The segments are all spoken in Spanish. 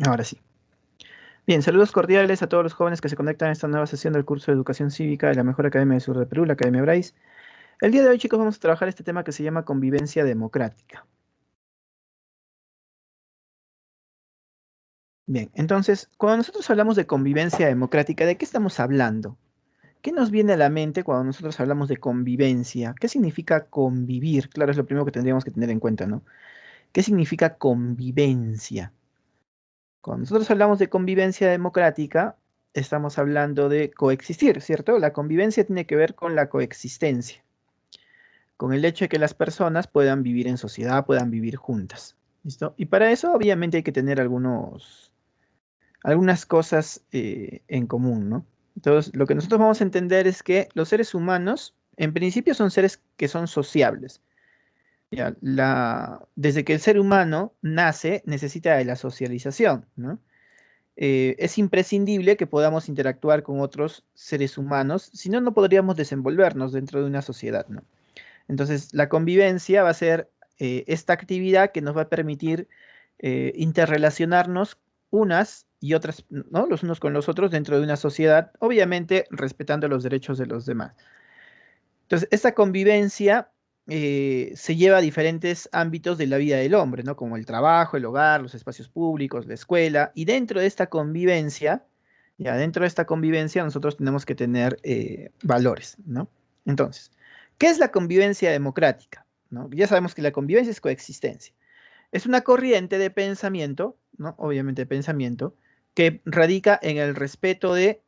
Ahora sí. Bien, saludos cordiales a todos los jóvenes que se conectan a esta nueva sesión del curso de Educación Cívica de la Mejor Academia del Sur de Perú, la Academia Bryce. El día de hoy, chicos, vamos a trabajar este tema que se llama convivencia democrática. Bien, entonces, cuando nosotros hablamos de convivencia democrática, ¿de qué estamos hablando? ¿Qué nos viene a la mente cuando nosotros hablamos de convivencia? ¿Qué significa convivir? Claro, es lo primero que tendríamos que tener en cuenta, ¿no? ¿Qué significa convivencia? Cuando nosotros hablamos de convivencia democrática, estamos hablando de coexistir, ¿cierto? La convivencia tiene que ver con la coexistencia, con el hecho de que las personas puedan vivir en sociedad, puedan vivir juntas. ¿Listo? Y para eso, obviamente, hay que tener algunas cosas en común, ¿no? Entonces, lo que nosotros vamos a entender es que los seres humanos, en principio, son seres que son sociables. Ya, desde que el ser humano nace, necesita de la socialización, ¿no? Es imprescindible que podamos interactuar con otros seres humanos, si no, no podríamos desenvolvernos dentro de una sociedad, ¿no? Entonces, la convivencia va a ser esta actividad que nos va a permitir interrelacionarnos unas y otras, ¿no? Los unos con los otros dentro de una sociedad, obviamente respetando los derechos de los demás. Entonces, esta convivencia se lleva a diferentes ámbitos de la vida del hombre, ¿no? Como el trabajo, el hogar, los espacios públicos, la escuela, y dentro de esta convivencia, ya dentro de esta convivencia nosotros tenemos que tener valores, ¿no? Entonces, ¿qué es la convivencia democrática? ¿No? Ya sabemos que la convivencia es coexistencia. Es una corriente de pensamiento, ¿no? Obviamente de pensamiento, que radica en el respeto de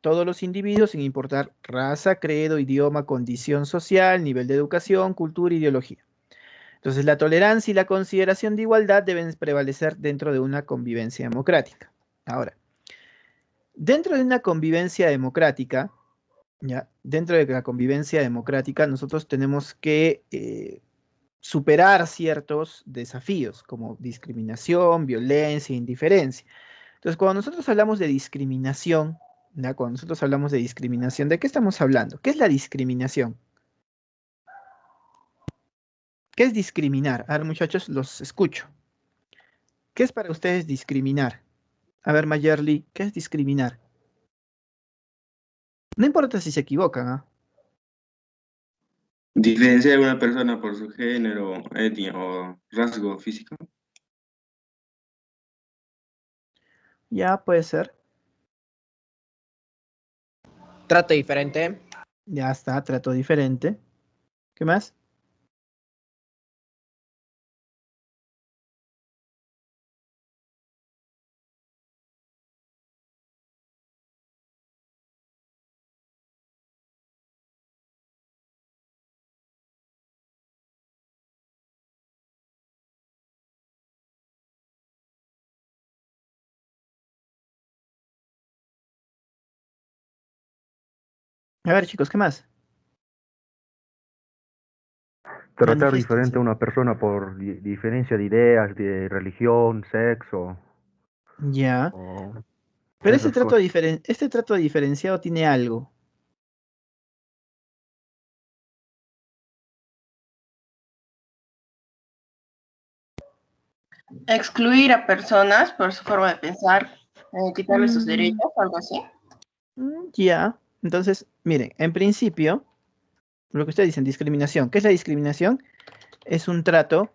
todos los individuos sin importar raza, credo, idioma, condición social, nivel de educación, cultura, ideología. Entonces, la tolerancia y la consideración de igualdad deben prevalecer dentro de una convivencia democrática. Ahora, dentro de una convivencia democrática, ¿ya? Dentro de la convivencia democrática, nosotros tenemos que superar ciertos desafíos como discriminación, violencia, indiferencia. Entonces, cuando nosotros hablamos de discriminación, ¿ya? Cuando nosotros hablamos de discriminación, ¿de qué estamos hablando? ¿Qué es la discriminación? ¿Qué es discriminar? A ver, muchachos, los escucho. ¿Qué es para ustedes discriminar? A ver, Mayerly, ¿qué es discriminar? No importa si se equivocan, ¿ah? Diferenciar a una persona por su género, etnia o rasgo físico. Ya puede ser. Trato diferente. Ya está, trato diferente. ¿Qué más? A ver, chicos, ¿qué más? Tratar diferente Manifiéstense. a una persona por diferencia de ideas, de religión, sexo Ya. o Pero esas cosas. este trato diferenciado tiene algo. Excluir a personas por su forma de pensar, quitarles sus Mm, derechos, algo así. ya. Entonces, miren, en principio, lo que ustedes dicen, discriminación. ¿Qué es la discriminación? Es un trato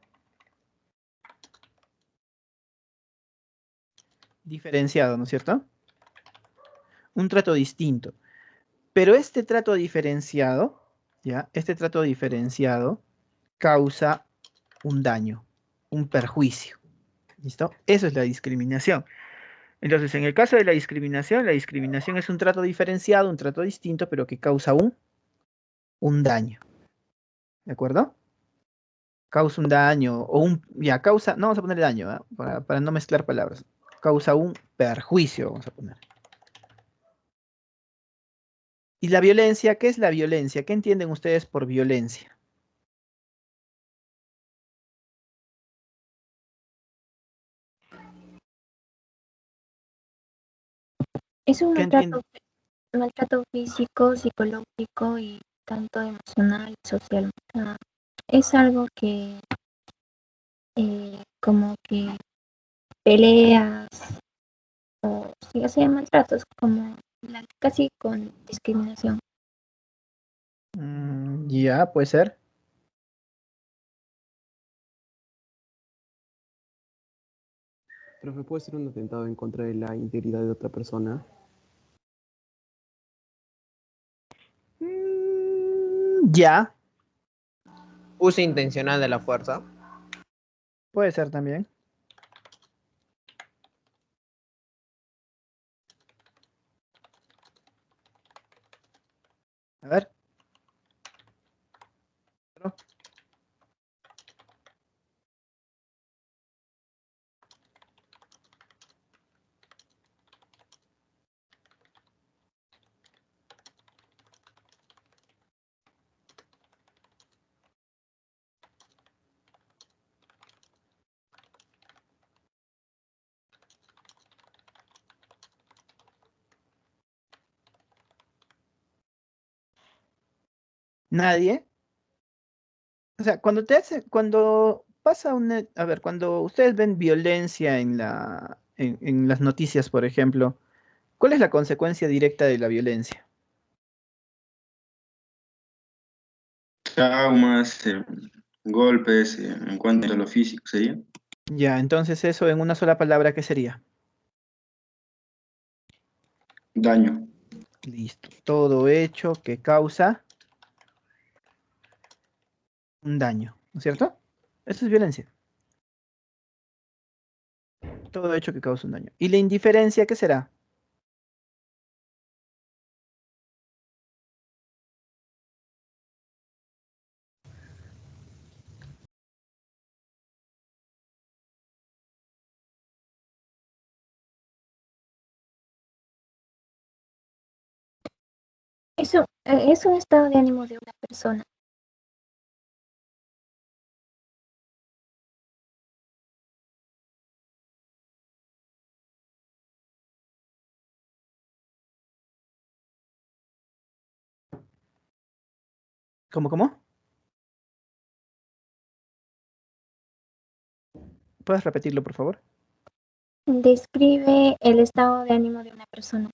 diferenciado, ¿no es cierto? Un trato distinto. Pero este trato diferenciado, ¿ya? Este trato diferenciado causa un daño, un perjuicio. ¿Listo? Eso es la discriminación. Entonces, en el caso de la discriminación es un trato diferenciado, un trato distinto, pero que causa un daño. ¿De acuerdo? Causa un daño o ya, causa, no vamos a poner daño, ¿ah? Para no mezclar palabras. Causa un perjuicio, vamos a poner. ¿Y la violencia? ¿Qué es la violencia? ¿Qué entienden ustedes por violencia? Es un ¿Qué entienden? maltrato físico, psicológico y tanto emocional y social. Ah, es algo que como que peleas o si hacía maltratos, como casi con discriminación. Ya, puede ser. Profe, ¿puede ser un atentado en contra de la integridad de otra persona? Ya, Uso intencional de la fuerza. puede ser también. A ver. ¿No? Nadie. O sea, cuando pasa a ver, cuando ustedes ven violencia en las noticias, por ejemplo, ¿cuál es la consecuencia directa de la violencia? Traumas, golpes, en cuanto a lo físico, ¿sería? Ya, entonces eso en una sola palabra, ¿qué sería? Daño. Listo. Todo hecho que causa un daño, ¿no es cierto? Eso es violencia. Todo hecho que causa un daño. ¿Y la indiferencia qué será? Eso es un estado de ánimo de una persona. ¿Cómo? ¿Puedes repetirlo, por favor? Describe el estado de ánimo de una persona.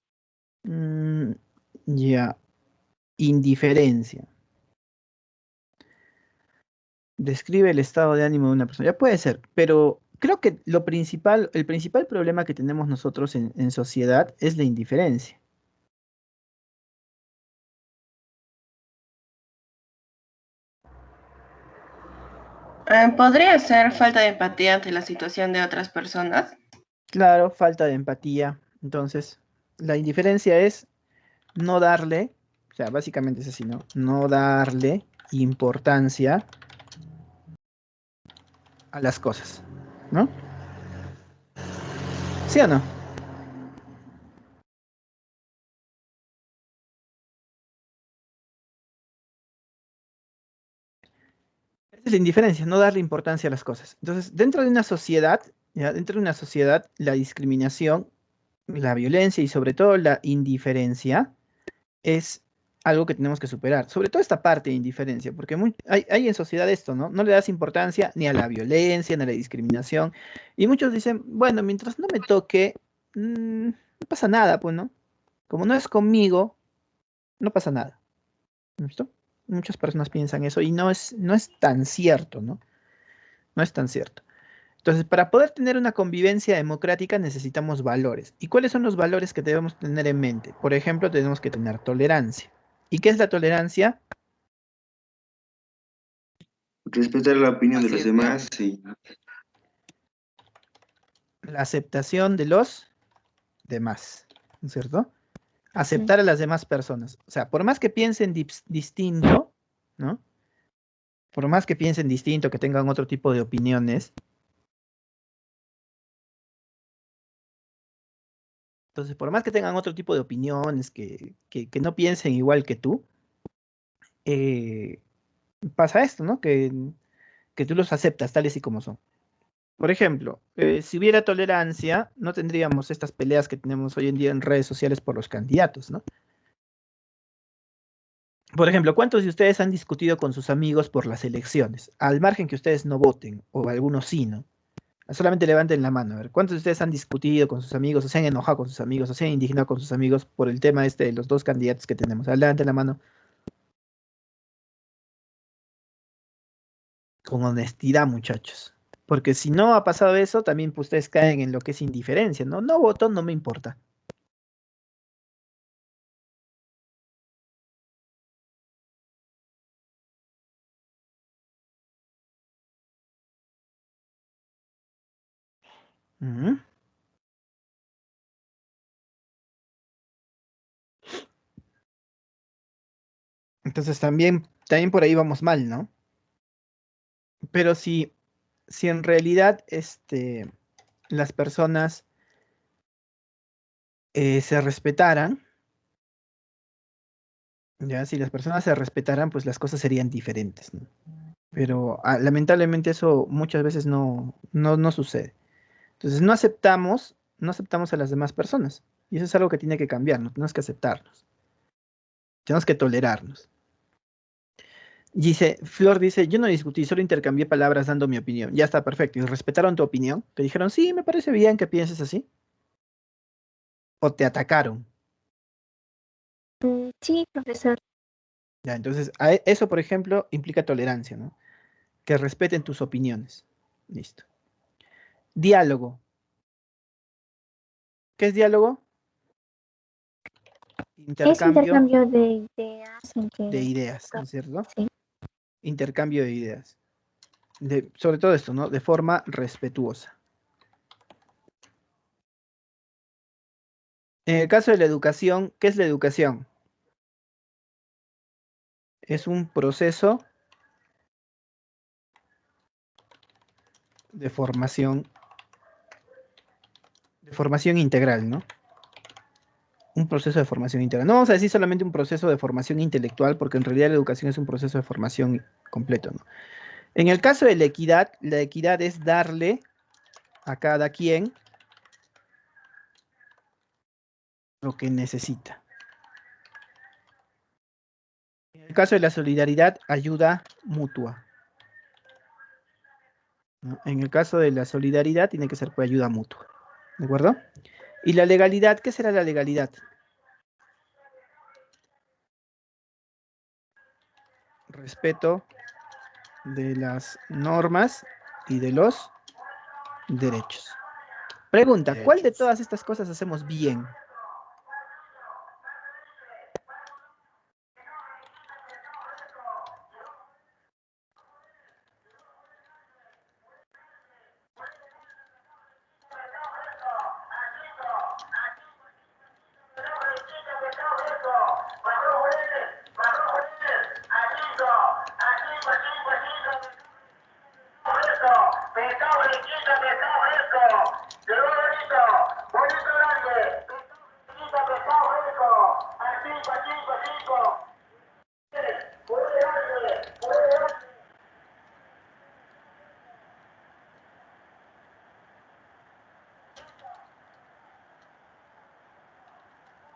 Mm, ya. Indiferencia. Describe el estado de ánimo de una persona. Ya puede ser, pero creo que el principal problema que tenemos nosotros en sociedad es la indiferencia. Podría ser falta de empatía ante la situación de otras personas. Claro, falta de empatía. Entonces, la indiferencia es no darle, o sea, básicamente es así, ¿no? No darle importancia a las cosas, ¿no? ¿Sí o no? Esa es la indiferencia, no darle importancia a las cosas. Entonces, dentro de una sociedad, ya, dentro de una sociedad, la discriminación, la violencia y sobre todo la indiferencia es algo que tenemos que superar. Sobre todo esta parte de indiferencia, porque hay en sociedad esto, ¿no? No le das importancia ni a la violencia, ni a la discriminación. Y muchos dicen, bueno, mientras no me toque, no pasa nada, pues, ¿no? Como no es conmigo, no pasa nada. ¿Listo? Muchas personas piensan eso y no es tan cierto, ¿no? No es tan cierto. Entonces, para poder tener una convivencia democrática necesitamos valores. ¿Y cuáles son los valores que debemos tener en mente? Por ejemplo, tenemos que tener tolerancia. ¿Y qué es la tolerancia? Respetar la opinión de los Paciencia. demás, sí. La aceptación de los demás, ¿no es cierto? Aceptar a las demás personas. O sea, por más que piensen distinto, ¿no? Por más que piensen distinto, que tengan otro tipo de opiniones, entonces, por más que tengan otro tipo de opiniones, que no piensen igual que tú, eh, pasa esto, ¿no? Que tú los aceptas tales y como son. Por ejemplo, si hubiera tolerancia, no tendríamos estas peleas que tenemos hoy en día en redes sociales por los candidatos, ¿no? Por ejemplo, ¿cuántos de ustedes han discutido con sus amigos por las elecciones? Al margen que ustedes no voten, o algunos sí, ¿no? Solamente levanten la mano. A ver, ¿cuántos de ustedes han discutido con sus amigos, o se han enojado con sus amigos, o se han indignado con sus amigos por el tema este de los dos candidatos que tenemos? A ver, levanten la mano. Con honestidad, muchachos. Porque si no ha pasado eso, también pues, ustedes caen en lo que es indiferencia, ¿no? No voto, no me importa. Ujú. Entonces también por ahí vamos mal, ¿no? Pero si en realidad las personas se respetaran, ya, si las personas se respetaran, pues las cosas serían diferentes, ¿no? Pero lamentablemente eso muchas veces no sucede. Entonces no aceptamos a las demás personas. Y eso es algo que tiene que cambiar, no tenemos que aceptarnos. Tenemos que tolerarnos. Flor dice, yo no discutí, solo intercambié palabras dando mi opinión. Ya está, perfecto. ¿Y respetaron tu opinión? ¿Te dijeron, sí, me parece bien que pienses así? ¿O te atacaron? Sí, profesor. Ya, entonces, eso, por ejemplo, implica tolerancia, ¿no? Que respeten tus opiniones. Listo. Diálogo. ¿Qué es diálogo? Es Intercambio intercambio de ideas de entre... ideas, ¿no es cierto? Sí. Intercambio de ideas. Sobre todo esto, ¿no? De forma respetuosa. En el caso de la educación, ¿qué es la educación? Es un proceso de formación integral, ¿no? Un proceso de formación integral. No vamos a decir solamente un proceso de formación intelectual, porque en realidad la educación es un proceso de formación completo, ¿no? En el caso de la equidad es darle a cada quien lo que necesita. En el caso de la solidaridad, ayuda mutua, ¿no? En el caso de la solidaridad, tiene que ser por ayuda mutua. ¿De acuerdo? ¿Y la legalidad? ¿Qué será la legalidad? Respeto de las normas y de los derechos. Pregunta, ¿cuál de todas estas cosas hacemos bien?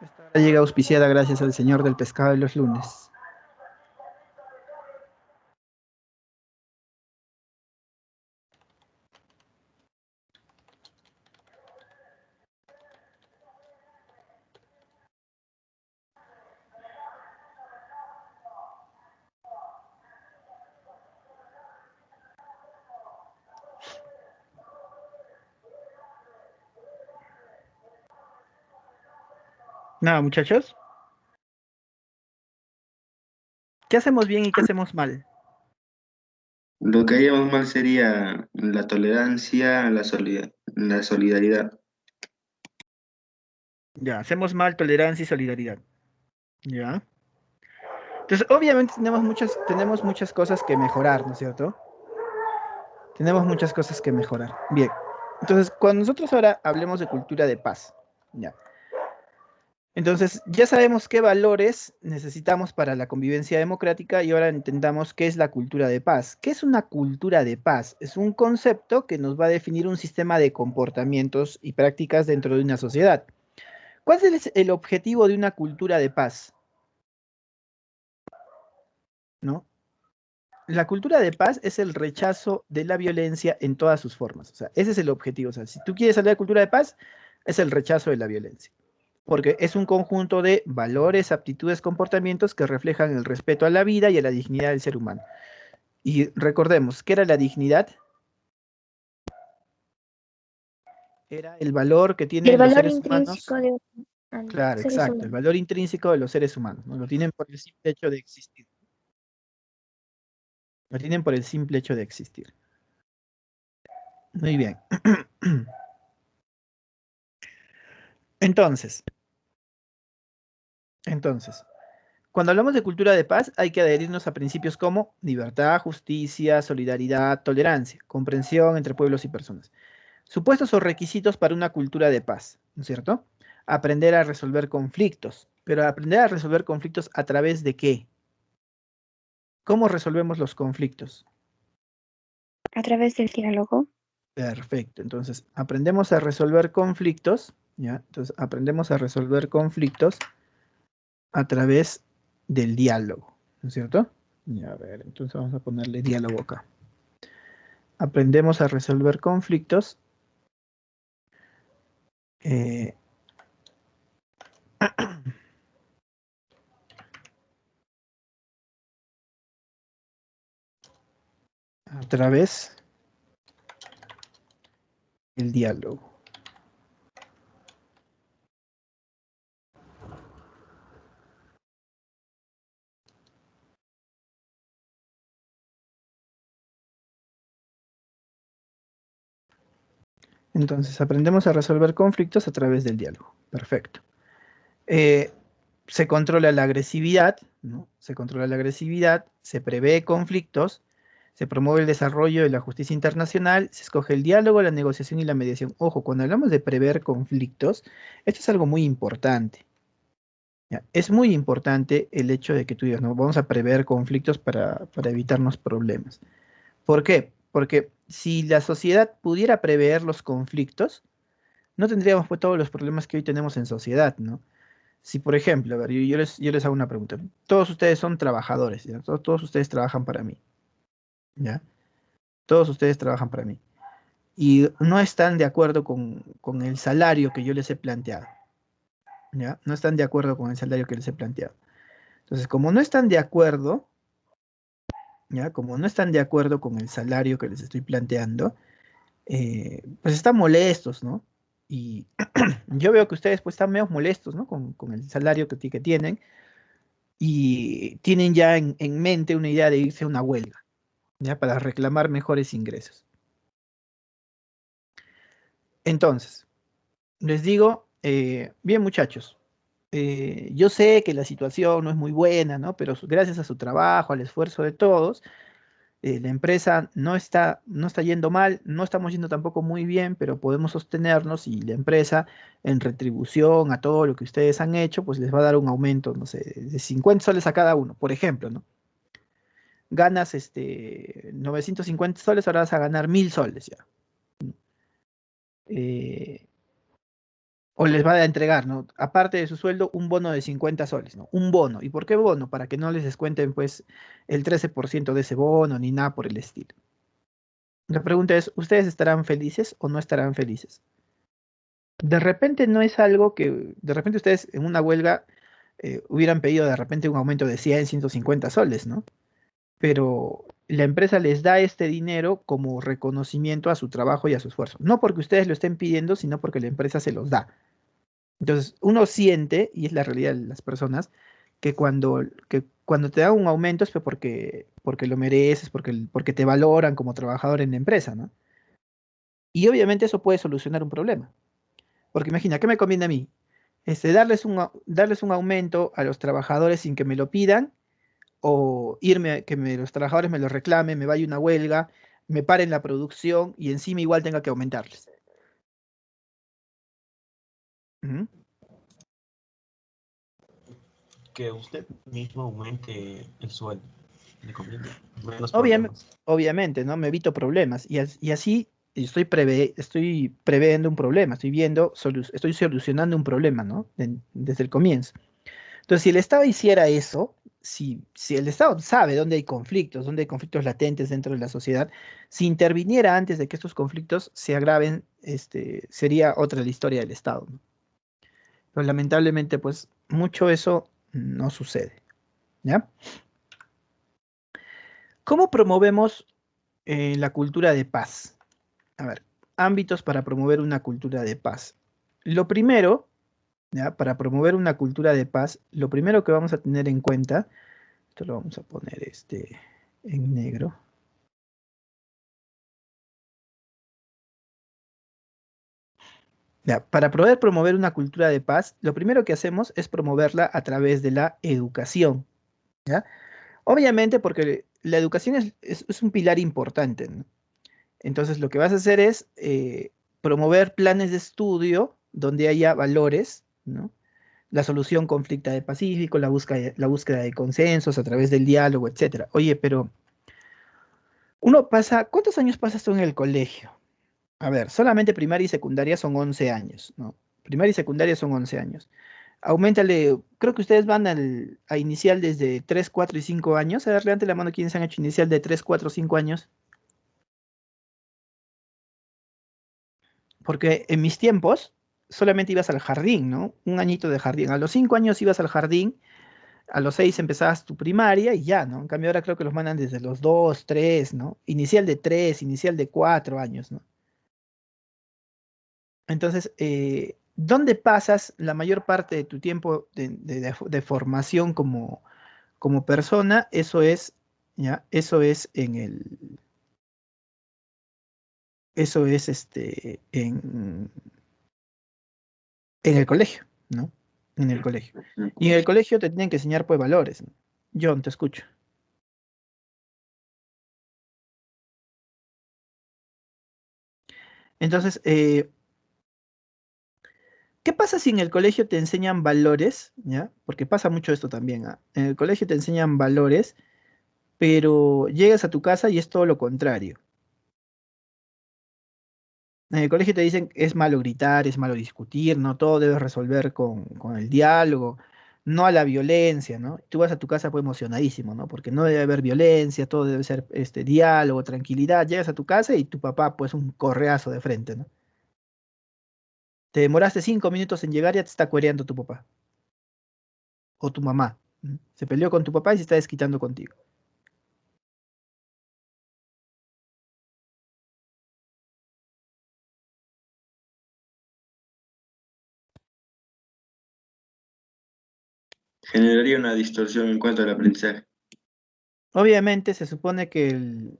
Esta hora llega auspiciada gracias al señor del pescado de los lunes. Nada, muchachos. ¿Qué hacemos bien y qué hacemos mal? Lo que haríamos mal sería la tolerancia, la solidaridad. Ya, hacemos mal tolerancia y solidaridad. Ya. Entonces, obviamente tenemos muchas cosas que mejorar, ¿no es cierto? Tenemos muchas cosas que mejorar. Bien. Entonces, cuando nosotros ahora hablemos de cultura de paz, ya. Entonces, ya sabemos qué valores necesitamos para la convivencia democrática y ahora entendamos qué es la cultura de paz. ¿Qué es una cultura de paz? Es un concepto que nos va a definir un sistema de comportamientos y prácticas dentro de una sociedad. ¿Cuál es el objetivo de una cultura de paz? ¿No? la cultura de paz es el rechazo de la violencia en todas sus formas. O sea, ese es el objetivo. O sea, si tú quieres hablar de cultura de paz, es el rechazo de la violencia. Porque es un conjunto de valores, aptitudes, comportamientos que reflejan el respeto a la vida y a la dignidad del ser humano. Y recordemos, ¿qué era la dignidad? Era el valor que El tienen los valor seres humanos. intrínseco de los Claro, seres exacto, el humanos. valor intrínseco de los seres humanos, ¿no? Lo tienen por el simple hecho de existir. Lo tienen por el simple hecho de existir. Muy bien. Entonces, cuando hablamos de cultura de paz, hay que adherirnos a principios como libertad, justicia, solidaridad, tolerancia, comprensión entre pueblos y personas. Supuestos o requisitos para una cultura de paz, ¿no es cierto? Aprender a resolver conflictos. Pero aprender a resolver conflictos ¿a través de qué? ¿Cómo resolvemos los conflictos? A través del diálogo. Perfecto. Entonces, aprendemos a resolver conflictos, ¿ya? Entonces, aprendemos a resolver conflictos a través del diálogo, ¿no es cierto? Ya, a ver, entonces vamos a ponerle diálogo acá. Aprendemos a resolver conflictos a través del diálogo. Entonces, aprendemos a resolver conflictos a través del diálogo. Perfecto. Se controla la agresividad, ¿no? Se controla la agresividad, se prevé conflictos, se promueve el desarrollo de la justicia internacional, se escoge el diálogo, la negociación y la mediación. Ojo, cuando hablamos de prever conflictos, esto es algo muy importante. ¿Ya? Es muy importante el hecho de que tú digas, no, vamos a prever conflictos para evitarnos problemas. ¿Por qué? Porque si la sociedad pudiera prever los conflictos, no tendríamos pues todos los problemas que hoy tenemos en sociedad, ¿no? Si, por ejemplo, a ver, yo les hago una pregunta. Todos ustedes son trabajadores, ¿ya? Todos ustedes trabajan para mí, ¿ya? Todos ustedes trabajan para mí. Y no están de acuerdo con el salario que yo les he planteado, ¿ya? No están de acuerdo con el salario que les he planteado. Entonces, como no están de acuerdo, ¿ya? Como no están de acuerdo con el salario que les estoy planteando, pues están molestos, ¿no? Y yo veo que ustedes pues están medio molestos, ¿no? Con el salario que tienen y tienen ya en mente una idea de irse a una huelga, ¿ya? Para reclamar mejores ingresos. Entonces, les digo, bien muchachos, yo sé que la situación no es muy buena, ¿no? Pero gracias a su trabajo, al esfuerzo de todos, la empresa no está yendo mal, no estamos yendo tampoco muy bien, pero podemos sostenernos y la empresa, en retribución a todo lo que ustedes han hecho, pues les va a dar un aumento, no sé, de 50 soles a cada uno, por ejemplo, ¿no? Ganas 950 soles, ahora vas a ganar 1000 soles ya. Eh, o les va a entregar, ¿no? Aparte de su sueldo, un bono de 50 soles, ¿no? Un bono. ¿Y por qué bono? Para que no les descuenten, pues, el 13% de ese bono, ni nada por el estilo. La pregunta es, ¿ustedes estarán felices o no estarán felices? De repente no es algo que, de repente ustedes en una huelga hubieran pedido de repente un aumento de 100, 150 soles, ¿no? Pero la empresa les da este dinero como reconocimiento a su trabajo y a su esfuerzo. No porque ustedes lo estén pidiendo, sino porque la empresa se los da. Entonces, uno siente, y es la realidad de las personas, que cuando te dan un aumento es porque lo mereces, porque te valoran como trabajador en la empresa, ¿no? Y obviamente eso puede solucionar un problema. Porque imagina, ¿qué me conviene a mí? Darles un aumento a los trabajadores sin que me lo pidan, o irme, los trabajadores me lo reclamen, me vaya una huelga, me paren la producción y encima igual tenga que aumentarles. Ujú. Que usted mismo aumente el sueldo. ¿Le conviene? Menos Obviamente, problemas. obviamente, ¿no? Me evito problemas. Y así estoy previendo un problema, estoy solucionando un problema, ¿no? Desde el comienzo. Entonces, si el Estado hiciera eso, si el Estado sabe dónde hay conflictos latentes dentro de la sociedad, si interviniera antes de que estos conflictos se agraven, sería otra la historia del Estado, ¿no? Pero lamentablemente, pues, mucho eso no sucede, ¿ya? ¿Cómo promovemos la cultura de paz? A ver, ámbitos para promover una cultura de paz. Lo primero, ¿ya? Para promover una cultura de paz, lo primero que vamos a tener en cuenta, esto lo vamos a poner en negro. Ya, para poder promover una cultura de paz, lo primero que hacemos es promoverla a través de la educación, ¿ya? Obviamente porque la educación es un pilar importante, ¿no? Entonces lo que vas a hacer es promover planes de estudio donde haya valores, ¿no? La solución conflicta de pacífico, la búsqueda de consensos a través del diálogo, etcétera. Oye, pero ¿cuántos años pasas tú en el colegio? A ver, solamente primaria y secundaria son 11 años, ¿no? Primaria y secundaria son 11 años. Auméntale, creo que ustedes van a inicial desde 3, 4 y 5 años. A ver, levante la mano quienes han hecho inicial de 3, 4, 5 años. Porque en mis tiempos solamente ibas al jardín, ¿no? Un añito de jardín. A los 5 años ibas al jardín, a los 6 empezabas tu primaria y ya, ¿no? En cambio ahora creo que los mandan desde los 2, 3, ¿no? Inicial de 3, inicial de 4 años, ¿no? Entonces, ¿dónde pasas la mayor parte de tu tiempo de formación como persona? Eso es, ¿ya? Eso es en el colegio, ¿no? En el colegio. Y en el colegio te tienen que enseñar, pues, valores, ¿no? John, te escucho. Entonces, ¿qué pasa si en el colegio te enseñan valores? ¿Ya? Porque pasa mucho esto también, ¿ah? En el colegio te enseñan valores, pero llegas a tu casa y es todo lo contrario. En el colegio te dicen que es malo gritar, es malo discutir, ¿no? Todo debes resolver con el diálogo, no a la violencia, ¿no? Tú vas a tu casa pues emocionadísimo, ¿no? Porque no debe haber violencia, todo debe ser diálogo, tranquilidad. Llegas a tu casa y tu papá pues un correazo de frente, ¿no? Te demoraste 5 minutos en llegar, ya te está cuereando tu papá o tu mamá, ¿no? Se peleó con tu papá y se está desquitando contigo. Generaría una distorsión en cuanto al aprendizaje. Obviamente se supone que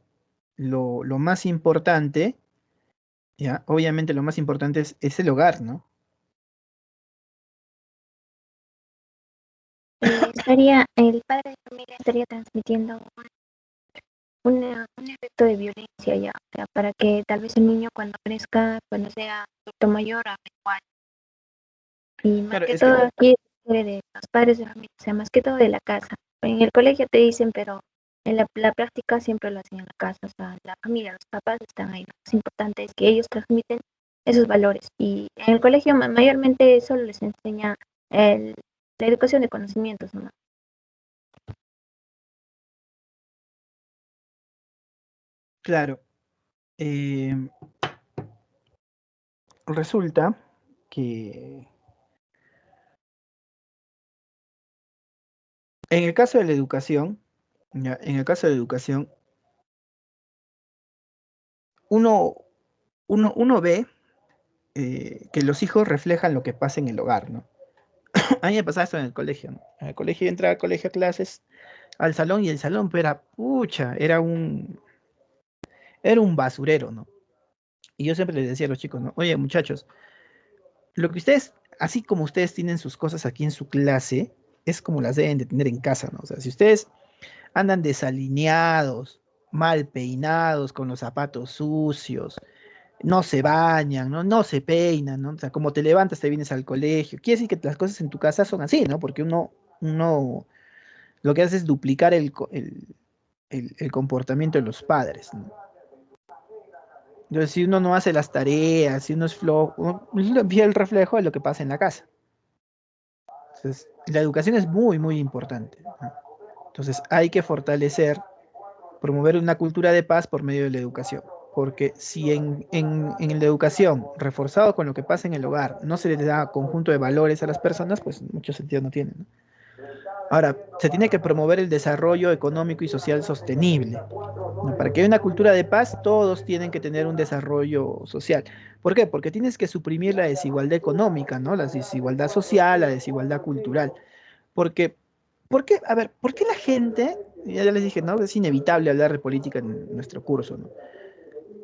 lo más importante, ¿ya? Obviamente lo más importante es el hogar, ¿no? El padre de familia estaría transmitiendo un efecto de violencia ya, o sea, para que tal vez el niño cuando crezca, cuando sea adulto mayor, haga igual. Y más Claro, que es que, todo aquí requiere de los padres de familia, o sea, más que todo de la casa. En el colegio te dicen, pero en la práctica siempre lo hacen en la casa, o sea, la familia, los papás están ahí. Lo más importante es que ellos transmiten esos valores. Y en el colegio mayormente solo les enseña la educación de conocimientos, ¿no? claro, eh, resulta que en el caso de la educación, ¿ya? En el caso de la educación, uno, uno ve que los hijos reflejan lo que pasa en el hogar, ¿no? A mí me pasaba esto en el colegio, ¿no? En el colegio yo entraba al colegio a clases, al salón, y el salón, pues, era, pucha, era un basurero, ¿no? Y yo siempre les decía a los chicos, ¿no? Oye, muchachos, lo que ustedes, así como ustedes tienen sus cosas aquí en su clase, es como las deben de tener en casa, ¿no? O sea, si ustedes andan desalineados, mal peinados, con los zapatos sucios, no se bañan, ¿no? No se peinan, ¿no? O sea, como te levantas, te vienes al colegio. Quiere decir que las cosas en tu casa son así, ¿no? Porque uno lo que hace es duplicar el comportamiento de los padres, ¿no? Entonces, si uno no hace las tareas, si uno es flojo, uno ve el reflejo de lo que pasa en la casa. Entonces, la educación es muy, muy importante, ¿no? Entonces hay que fortalecer, promover una cultura de paz por medio de la educación. Porque si en la educación, reforzado con lo que pasa en el hogar, no se les da conjunto de valores a las personas, pues mucho sentido no tiene, ¿no? Ahora, se tiene que promover el desarrollo económico y social sostenible, ¿no? Para que haya una cultura de paz, todos tienen que tener un desarrollo social. ¿Por qué? Porque tienes que suprimir la desigualdad económica, ¿no? La desigualdad social, la desigualdad cultural. Porque, ¿por qué? A ver, ¿por qué la gente, ya les dije, ¿no? Es inevitable hablar de política en nuestro curso, ¿no?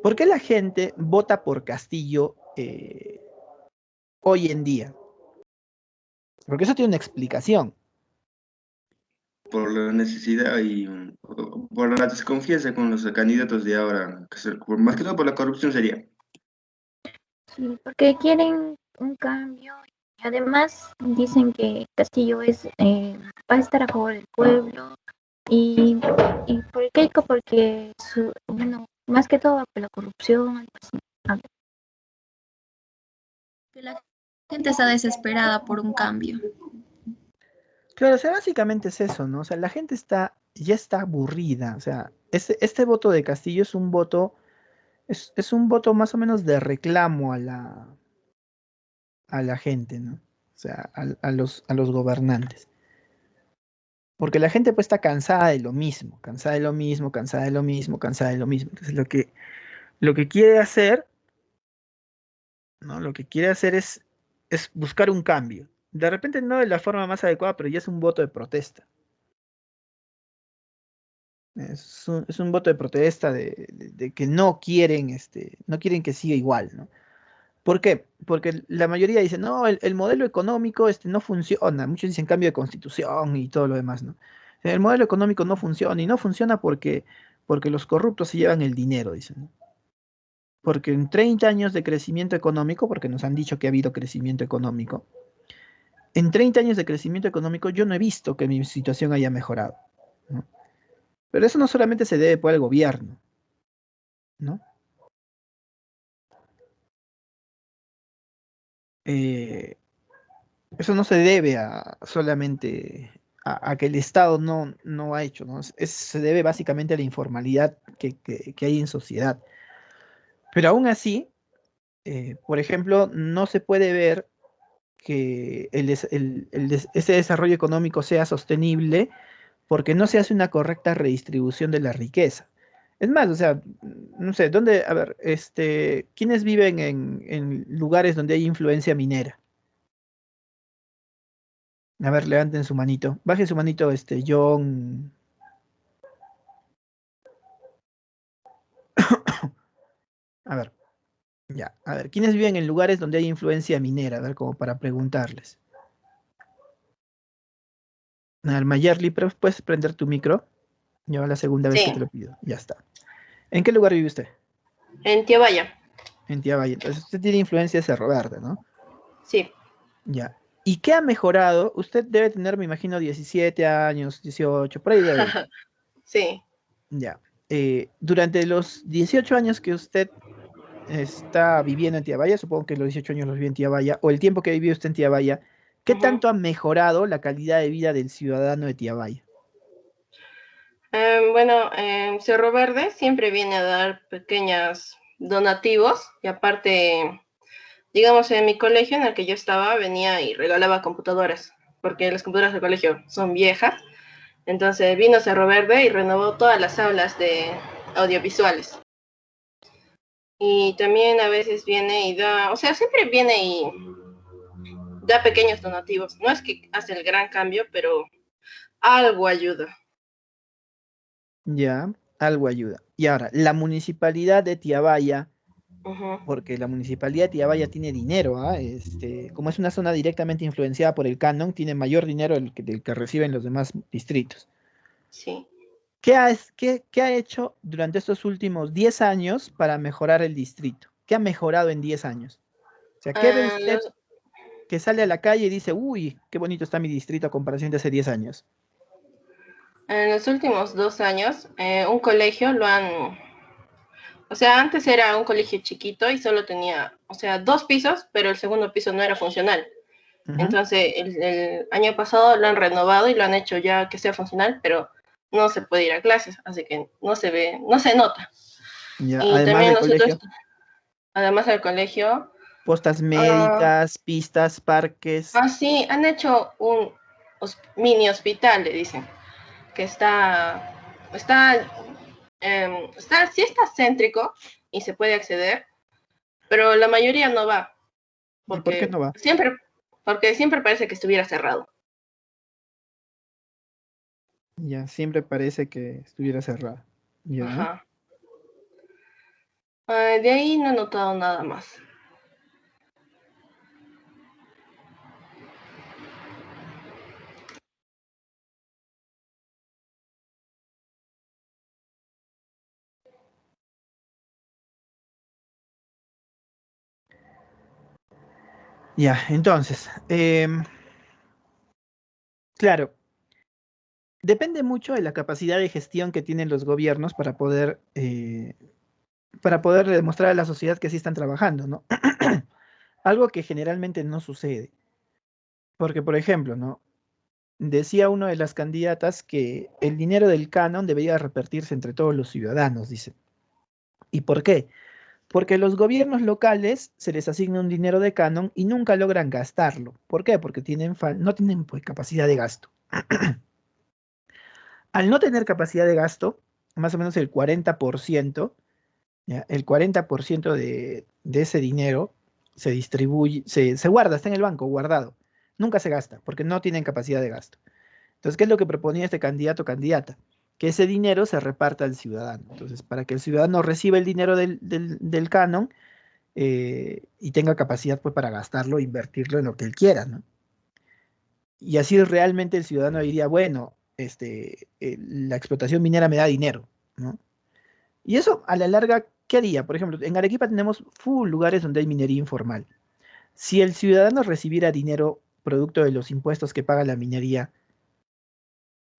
¿Por qué la gente vota por Castillo hoy en día? Porque eso tiene una explicación. Por la necesidad y por la desconfianza con los candidatos de ahora, más que todo por la corrupción sería. Sí, porque quieren un cambio. Y además dicen que Castillo va a estar a favor del pueblo. Y por qué? Porque bueno, más que todo por la corrupción, algo así. A ver, Que la gente está desesperada por un cambio. Claro, o sea, básicamente es eso, ¿no? O sea, la gente ya está aburrida. O sea, este voto de Castillo es un voto, es un voto más o menos de reclamo a la gente, ¿no? O sea, a los gobernantes. Porque la gente pues está cansada de lo mismo, cansada de lo mismo, cansada de lo mismo, cansada de lo mismo. Entonces lo que quiere hacer, ¿no? Lo que quiere hacer es buscar un cambio. De repente no de la forma más adecuada, pero ya es un voto de protesta. Es un voto de protesta de que no quieren, no quieren que siga igual, ¿no? ¿Por qué? Porque la mayoría dice, no, el modelo económico no funciona. Muchos dicen cambio de constitución y todo lo demás, ¿no? El modelo económico no funciona y no funciona porque los corruptos se llevan el dinero, dicen, ¿no? Porque en 30 años de crecimiento económico, porque nos han dicho que ha habido crecimiento económico, en 30 años de crecimiento económico yo no he visto que mi situación haya mejorado, ¿no? Pero eso no solamente se debe por el gobierno, ¿no? Eh, Eso no se debe solamente a que el Estado no ha hecho, ¿no? Se debe básicamente a la informalidad que hay en sociedad. Pero aún así, por ejemplo, no se puede ver que ese desarrollo económico sea sostenible porque no se hace una correcta redistribución de la riqueza. Es más, o sea, no sé, ¿dónde, a ver, ¿quiénes viven en lugares donde hay influencia minera? A ver, levanten su manito. Baje su manito, John. A ver, ya. A ver, ¿quiénes viven en lugares donde hay influencia minera? A ver, como para preguntarles. A ver, Mayerly, ¿puedes prender tu micro? Ya va la segunda vez que Sí, te lo pido. Ya está. ¿En qué lugar vive usted? en Tiabaya, En Tía Valle. Entonces usted tiene influencia de Cerro Verde, ¿no? sí. Ya. ¿Y qué ha mejorado? Usted debe tener, me imagino, 17 años, 18, por ahí debe ir. Sí. Ya. Durante los 18 años que usted está viviendo en Tiabaya, supongo que los 18 años los vivió en Tiabaya, o el tiempo que vivió usted en Tiabaya, ¿qué Ujú. tanto ha mejorado la calidad de vida del ciudadano de Tiabaya? Bueno, Cerro Verde siempre viene a dar pequeños donativos y aparte, digamos, en mi colegio en el que yo estaba venía y regalaba computadoras, porque las computadoras del colegio son viejas. Entonces vino Cerro Verde y renovó todas las aulas de audiovisuales. Y también a veces viene y da, o sea, siempre viene y da pequeños donativos. No es que hace el gran cambio, pero algo ayuda. Ya, algo ayuda. Y ahora, la municipalidad de Tiabaya, Ujú. porque la municipalidad de Tiabaya tiene dinero, ¿ah? Como es una zona directamente influenciada por el canon, tiene mayor dinero del que reciben los demás distritos. Sí. ¿Qué ha hecho durante estos últimos 10 años para mejorar el distrito? ¿Qué ha mejorado en 10 años? O sea, ¿qué ve usted Los, que sale a la calle y dice, uy, qué bonito está mi distrito a comparación de hace 10 años? en los últimos 2 años, un colegio lo han, o sea, antes era un colegio chiquito y solo tenía, o sea, 2 pisos, pero el segundo piso no era funcional. Ujú. Entonces, el año pasado lo han renovado y lo han hecho ya que sea funcional, pero no se puede ir a clases, así que no se ve, no se nota. Ya, Y además también del colegio, además del colegio, postas ah, médicas, pistas, parques. sí, han hecho un mini hospital, le dicen, que sí está céntrico y se puede acceder, pero la mayoría no va, ¿Y por qué no va? porque siempre parece que estuviera cerrado. Ya, siempre parece que estuviera cerrado. Ya. Ajá. De ahí no he notado nada más. Ya, entonces, claro, depende mucho de la capacidad de gestión que tienen los gobiernos para poder demostrar a la sociedad que sí están trabajando, ¿no? Algo que generalmente no sucede. Porque, por ejemplo, ¿no? Decía una de las candidatas que el dinero del canon debería repartirse entre todos los ciudadanos, dice. ¿Y por qué? Porque los gobiernos locales se les asigna un dinero de canon y nunca logran gastarlo. ¿Por qué? Porque no tienen pues, capacidad de gasto. Al no tener capacidad de gasto, más o menos el 40%, ¿ya? El 40% de ese dinero se distribuye, se guarda, está en el banco guardado. Nunca se gasta porque no tienen capacidad de gasto. Entonces, ¿qué es lo que proponía este candidato o candidata? Que ese dinero se reparta al ciudadano. Entonces, para que el ciudadano reciba el dinero del canon y tenga capacidad pues, para gastarlo, invertirlo en lo que él quiera, ¿no? Y así realmente el ciudadano diría, bueno, la explotación minera me da dinero, ¿no? Y eso a la larga, ¿qué haría? Por ejemplo, en Arequipa tenemos full lugares donde hay minería informal. Si el ciudadano recibiera dinero producto de los impuestos que paga la minería,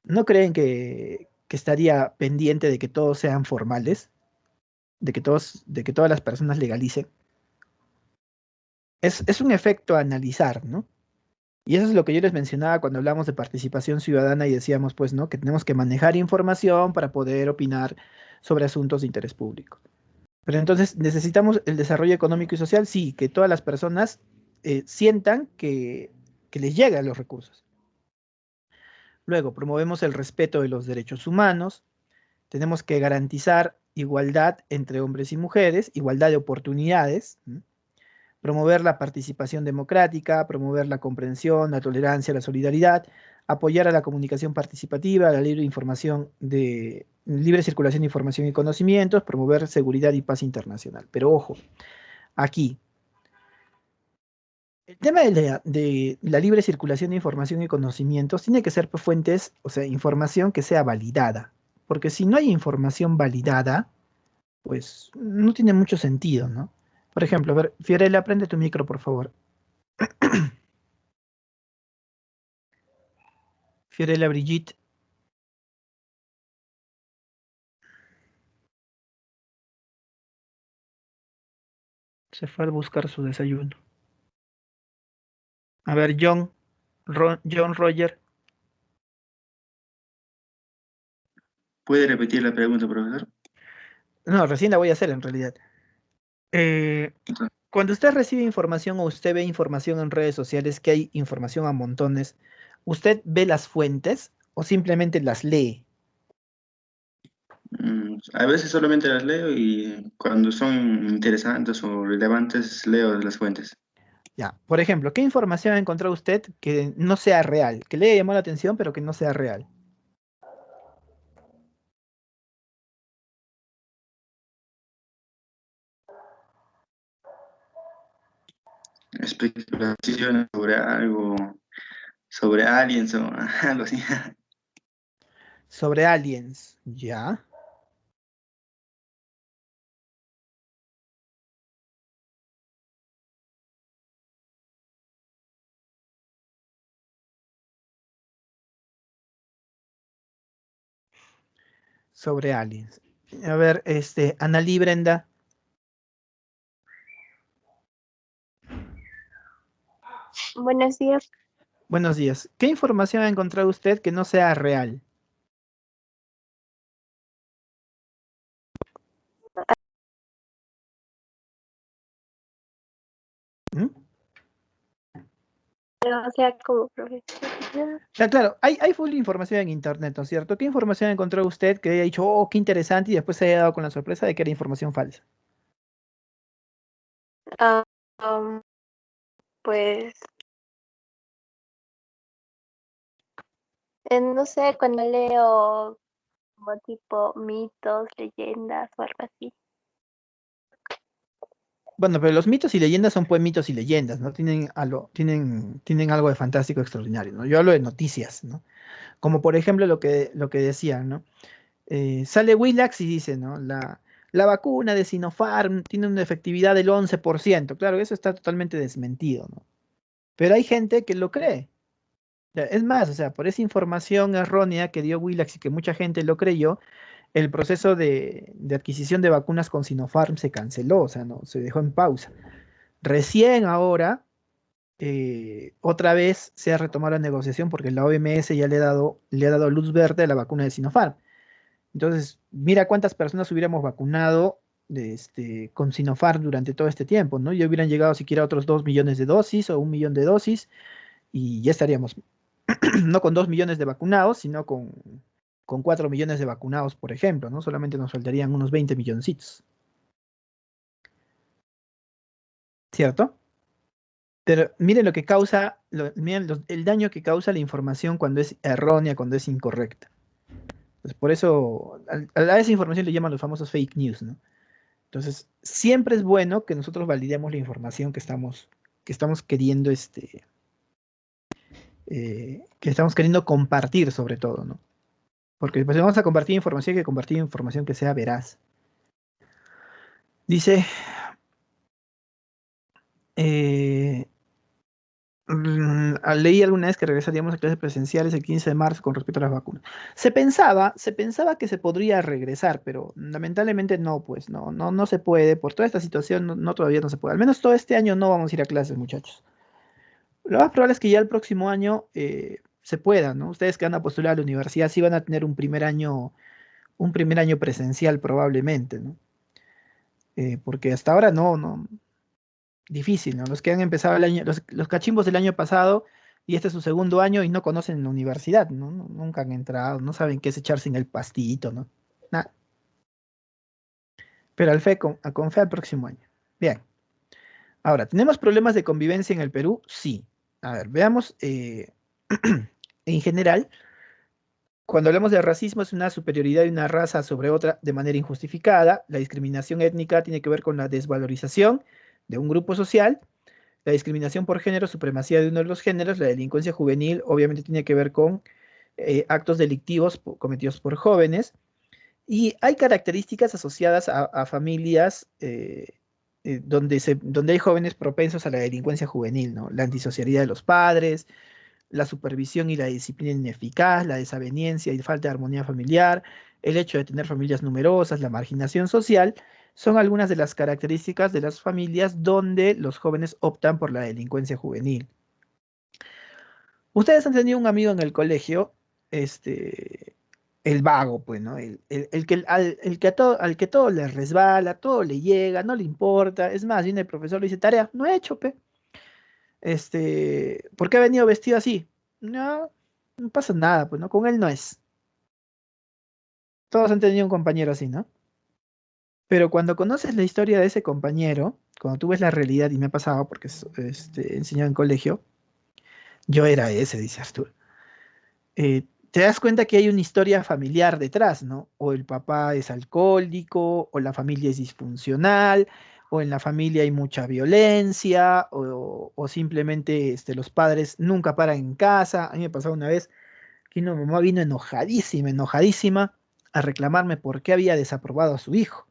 ¿no creen que estaría pendiente de que todos sean formales? De que todas las personas legalicen. Es un efecto a analizar, ¿no? Y eso es lo que yo les mencionaba cuando hablamos de participación ciudadana y decíamos, pues, ¿no? Que tenemos que manejar información para poder opinar sobre asuntos de interés público. Pero entonces, ¿necesitamos el desarrollo económico y social? Sí, que todas las personas sientan que les llegan los recursos. Luego, promovemos el respeto de los derechos humanos. Tenemos que garantizar igualdad entre hombres y mujeres, igualdad de oportunidades. ¿M? Promover la participación democrática, promover la comprensión, la tolerancia, la solidaridad, apoyar a la comunicación participativa, la libre información libre circulación de información y conocimientos, promover seguridad y paz internacional. Pero ojo, aquí, el tema de la libre circulación de información y conocimientos tiene que ser por fuentes, o sea, información que sea validada, porque si no hay información validada, pues no tiene mucho sentido, ¿no? Por ejemplo, a ver, Fiorella, prende tu micro, por favor. Fiorella Brigitte. Se fue a buscar su desayuno. A ver, John Roger. ¿Puede repetir la pregunta, profesor? No, recién la voy a hacer en realidad. Eh, Cuando usted recibe información o usted ve información en redes sociales, que hay información a montones, ¿usted ve las fuentes o simplemente las lee? A veces solamente las leo y cuando son interesantes o relevantes leo las fuentes. Ya, por ejemplo, ¿qué información ha encontrado usted que no sea real? Que le llamó la atención, pero que no sea real. Especulaciones sobre algo, sobre aliens o algo así. Sobre aliens, ya. Sobre aliens. A ver, Analí Brenda. Buenos días. Buenos días. ¿Qué información ha encontrado usted que no sea real? ¿Mm? O sea, como profesor. Claro, hay full información en internet, ¿no es cierto? ¿Qué información encontró usted que haya dicho, oh, qué interesante, y después se haya dado con la sorpresa de que era información falsa? Ah, um, pues, no sé, cuando leo como tipo mitos, leyendas o algo así. Bueno, pero los mitos y leyendas son pues mitos y leyendas, ¿no? Tienen algo de fantástico extraordinario, ¿no? Yo hablo de noticias, ¿no? Como por ejemplo lo que decían, ¿no? Sale Willax y dice, ¿no? La vacuna de Sinopharm tiene una efectividad del 11%. Claro, eso está totalmente desmentido, ¿no? Pero hay gente que lo cree. Es más, o sea, por esa información errónea que dio Willax y que mucha gente lo creyó, el proceso de adquisición de vacunas con Sinopharm se canceló, o sea, no, se dejó en pausa. Recién ahora, otra vez se ha retomado la negociación porque la OMS ya le ha dado luz verde a la vacuna de Sinopharm. Entonces, mira cuántas personas hubiéramos vacunado con Sinopharm durante todo este tiempo, ¿no? Ya hubieran llegado siquiera otros 2 millones de dosis o 1 millón de dosis y ya estaríamos no con 2 millones de vacunados, sino con 4 millones de vacunados, por ejemplo, ¿no? Solamente nos faltarían unos 20 milloncitos, ¿cierto? Pero miren lo que causa, miren el daño que causa la información cuando es errónea, cuando es incorrecta. Pues por eso a esa información le llaman los famosos fake news, ¿no? Entonces, siempre es bueno que nosotros validemos la información que estamos queriendo, que estamos queriendo compartir sobre todo, ¿no? Porque pues, si vamos a compartir información, hay que compartir información que sea veraz. Dice, eh, leí alguna vez que regresaríamos a clases presenciales el 15 de marzo con respecto a las vacunas. Se pensaba que se podría regresar, pero lamentablemente no, pues no se puede. Por toda esta situación, todavía no se puede. Al menos todo este año no vamos a ir a clases, muchachos. Lo más probable es que ya el próximo año se pueda, ¿no? Ustedes que van a postular a la universidad sí van a tener un primer año presencial probablemente, ¿no? Porque hasta ahora no, difícil, ¿no? Los que han empezado el año, los cachimbos del año pasado y este es su segundo año y no conocen la universidad, ¿no? Nunca han entrado, no saben qué es echarse en el pastito, ¿no? Nada. Pero con fe al próximo año. Bien. Ahora, ¿tenemos problemas de convivencia en el Perú? Sí. A ver, veamos. En general, cuando hablamos de racismo es una superioridad de una raza sobre otra de manera injustificada. La discriminación étnica tiene que ver con la desvalorización de un grupo social. La discriminación por género, supremacía de uno de los géneros. La delincuencia juvenil obviamente tiene que ver con actos delictivos cometidos por jóvenes. Y hay características asociadas a familias donde hay jóvenes propensos a la delincuencia juvenil, ¿no? La antisocialidad de los padres, la supervisión y la disciplina ineficaz, la desaveniencia y falta de armonía familiar, el hecho de tener familias numerosas, la marginación social, son algunas de las características de las familias donde los jóvenes optan por la delincuencia juvenil. Ustedes han tenido un amigo en el colegio, el vago, pues, ¿no? Al que todo le resbala, todo le llega, no le importa. Es más, viene el profesor, le dice, tarea, no he hecho, pe. ¿Por qué ha venido vestido así? No, no pasa nada, pues, ¿no? Con él no es. Todos han tenido un compañero así, ¿no? Pero cuando conoces la historia de ese compañero, cuando tú ves la realidad, y me ha pasado porque he enseñado en colegio, yo era ese, dice Arturo. Te das cuenta que hay una historia familiar detrás, ¿no? O el papá es alcohólico, o la familia es disfuncional, o en la familia hay mucha violencia, o simplemente los padres nunca paran en casa. A mí me pasó una vez que una mamá vino enojadísima, enojadísima, a reclamarme por qué había desaprobado a su hijo.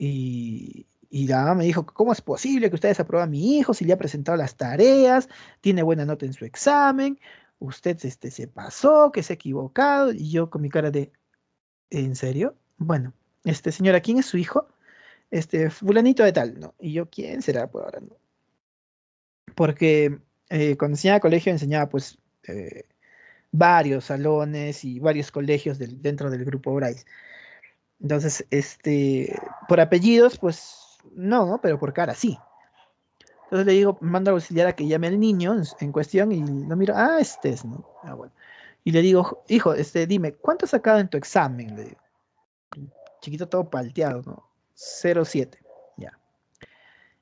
Y la mamá me dijo, ¿cómo es posible que usted desapruebe a mi hijo si le ha presentado las tareas, tiene buena nota en su examen, usted se pasó, que se ha equivocado? Y yo con mi cara de, ¿en serio? Bueno, señora, ¿quién es su hijo? Fulanito de tal, ¿no? Y yo, ¿quién será? Pues ahora no. Porque cuando enseñaba colegio enseñaba pues varios salones y varios colegios dentro del grupo Bryce. Entonces, por apellidos, pues no, ¿no? Pero por cara sí. Entonces le digo, mando al auxiliar a que llame al niño en cuestión y lo miro, este es, ¿no? Ah, bueno. Y le digo, hijo, dime, ¿cuánto has sacado en tu examen? Le digo, chiquito todo palteado, ¿no? 0,7. Ya.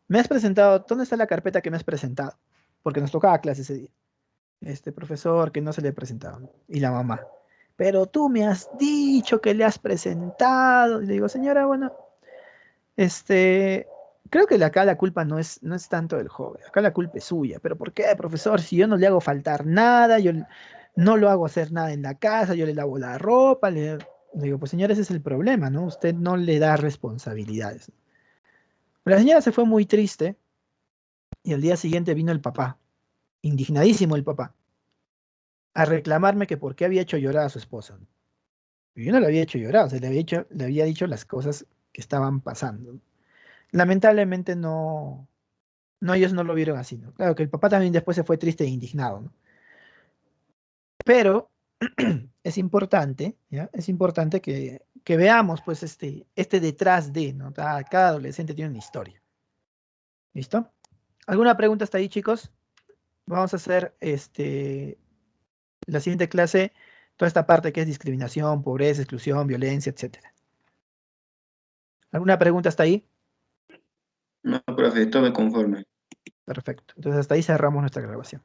Me has presentado, ¿dónde está la carpeta que me has presentado? Porque nos tocaba clase ese día. Profesor que no se le presentaba, ¿no? Y la mamá. Pero tú me has dicho que le has presentado. Y le digo, señora, bueno, creo que acá la culpa no es tanto del joven, acá la culpa es suya. ¿Pero por qué, profesor? Si yo no le hago faltar nada, yo no lo hago hacer nada en la casa, yo le lavo la ropa, le digo, pues señor, ese es el problema, ¿no? Usted no le da responsabilidades. La señora se fue muy triste y al día siguiente vino el papá, indignadísimo el papá, a reclamarme que por qué había hecho llorar a su esposa. Y yo no le había hecho llorar, o sea, le había dicho las cosas que estaban pasando. Lamentablemente no, ellos no lo vieron así, ¿no? Claro que el papá también después se fue triste e indignado, ¿no? Pero es importante, ¿ya? Es importante que veamos, pues, detrás de, ¿no? Cada adolescente tiene una historia. ¿Listo? ¿Alguna pregunta hasta ahí, chicos? Vamos a hacer, la siguiente clase, toda esta parte que es discriminación, pobreza, exclusión, violencia, etcétera. ¿Alguna pregunta hasta ahí? No, profe, todo conforme. Perfecto. Entonces hasta ahí cerramos nuestra grabación.